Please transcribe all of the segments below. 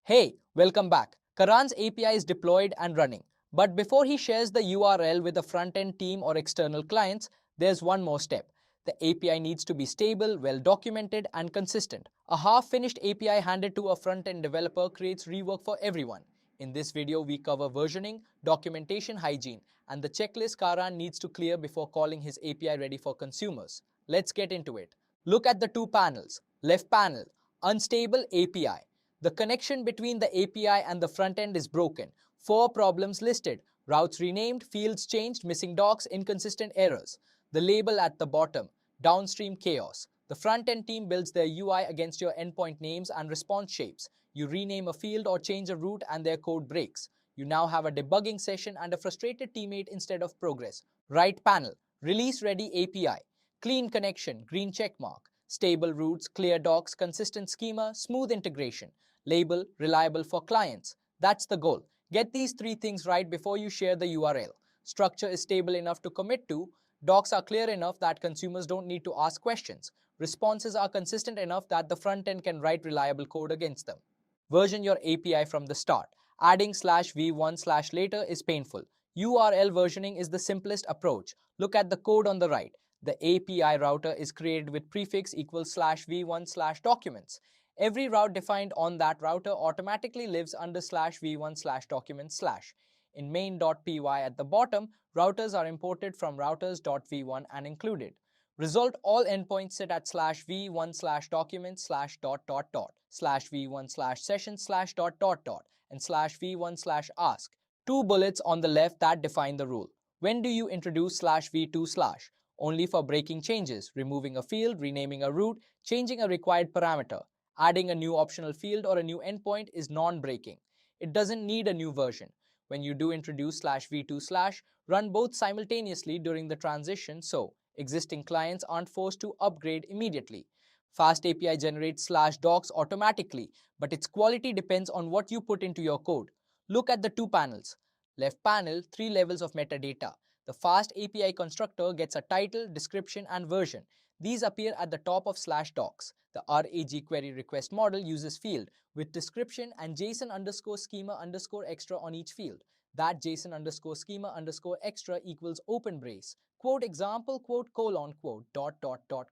Hey, welcome back. Karan's API is deployed and running. But before he shares the URL with a front-end team or external clients, there's one more step. The API needs to be stable, well-documented, and consistent. A half-finished API handed to a front-end developer creates rework for everyone. In this video, we cover versioning, documentation hygiene, and the checklist Karan needs to clear before calling his API ready for consumers. Let's get into it. Look at the two panels. Left panel, unstable API. The connection between the API and the front end is broken. 4 problems listed: routes renamed, fields changed, missing docs, inconsistent errors. The label at the bottom, downstream chaos. The front end team builds their UI against your endpoint names and response shapes. You rename a field or change a route and their code breaks. You now have a debugging session and a frustrated teammate instead of progress. Right panel, release ready API. Clean connection, green checkmark. Stable routes, clear docs, consistent schema, smooth integration. Label, reliable for clients. That's the goal. Get these 3 things right before you share the URL. Structure is stable enough to commit to. Docs are clear enough that consumers don't need to ask questions. Responses are consistent enough that the front end can write reliable code against them. Version your API from the start. Adding /v1/later is painful. URL versioning is the simplest approach. Look at the code on the right. The API router is created with prefix equals /v1/documents. Every route defined on that router automatically lives under /v1/documents/. In main.py at the bottom, routers are imported from routers.v1 and included. Result all endpoints sit at /v1/documents/v1/session/dot and /v1/ask. 2 bullets on the left that define the rule. When do you introduce /v2/? Only for breaking changes, removing a field, renaming a route, changing a required parameter. Adding a new optional field or a new endpoint is non-breaking. It doesn't need a new version. When you do introduce /v2/, run both simultaneously during the transition so existing clients aren't forced to upgrade immediately. FastAPI generates /docs automatically, but its quality depends on what you put into your code. Look at the 2 panels. Left panel, 3 levels of metadata. The FastAPI constructor gets a title, description, and version. These appear at the top of /docs. The RAG query request model uses field with description and JSON_schema_extra on each field. That JSON_schema_extra equals open brace. Quote example, quote colon, quote,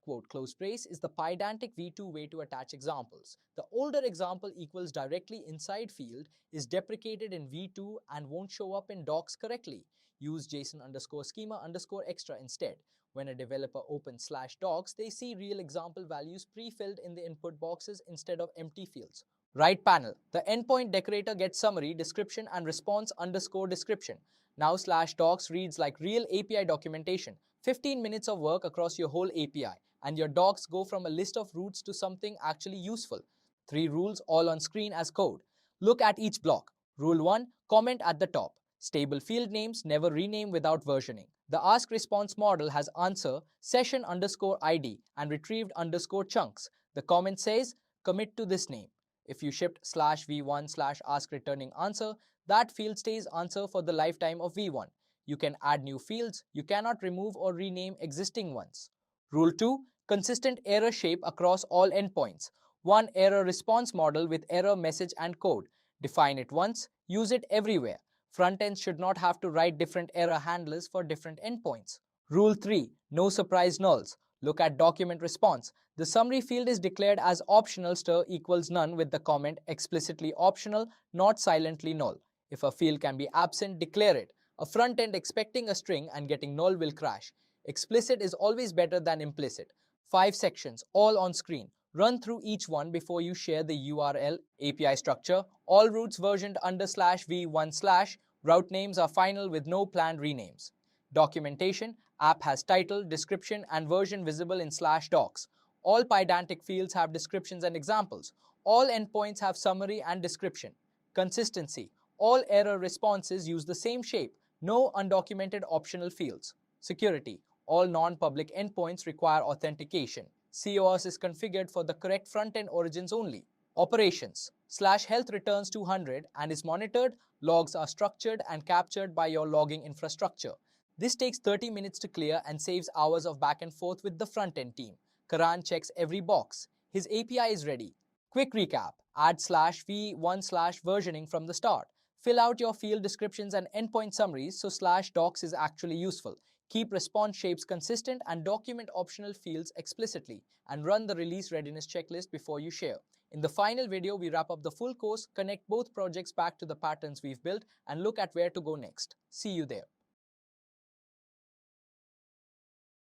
quote, close brace is the pedantic v2 way to attach examples. The older example equals directly inside field is deprecated in v2 and won't show up in docs correctly. Use JSON_schema_extra instead. When a developer opens /docs, they see real example values pre-filled in the input boxes instead of empty fields. Right panel, the endpoint decorator gets summary, description, and response_description. Now /docs reads like real API documentation. 15 minutes of work across your whole API, and your docs go from a list of routes to something actually useful. 3 rules all on screen as code. Look at each block. Rule 1, comment at the top. Stable field names never rename without versioning. The ask response model has answer, session_ID, and retrieved _chunks. The comment says, commit to this name. If you shipped /v1/ask returning answer, that field stays answer for the lifetime of v1. You can add new fields, you cannot remove or rename existing ones. Rule 2, consistent error shape across all endpoints. One error response model with error message and code. Define it once, use it everywhere. Frontends should not have to write different error handlers for different endpoints. Rule 3, no surprise nulls. Look at document response. The summary field is declared as optional equals none with the comment explicitly optional, not silently null. If a field can be absent, declare it. A front end expecting a string and getting null will crash. Explicit is always better than implicit. 5 sections, all on screen. Run through each one before you share the URL. API structure, all routes versioned under /v1/. Route names are final with no planned renames. Documentation, app has title, description, and version visible in /docs. All pedantic fields have descriptions and examples. All endpoints have summary and description. Consistency, all error responses use the same shape, no undocumented optional fields. Security, all non-public endpoints require authentication. CORS is configured for the correct front-end origins only. Operations, /health returns 200 and is monitored. Logs are structured and captured by your logging infrastructure. This takes 30 minutes to clear and saves hours of back and forth with the front-end team. Karan checks every box. His API is ready. Quick recap: add /v1/versioning from the start. Fill out your field descriptions and endpoint summaries so /docs is actually useful. Keep response shapes consistent and document optional fields explicitly. And run the release readiness checklist before you share. In the final video, we wrap up the full course, connect both projects back to the patterns we've built, and look at where to go next. See you there.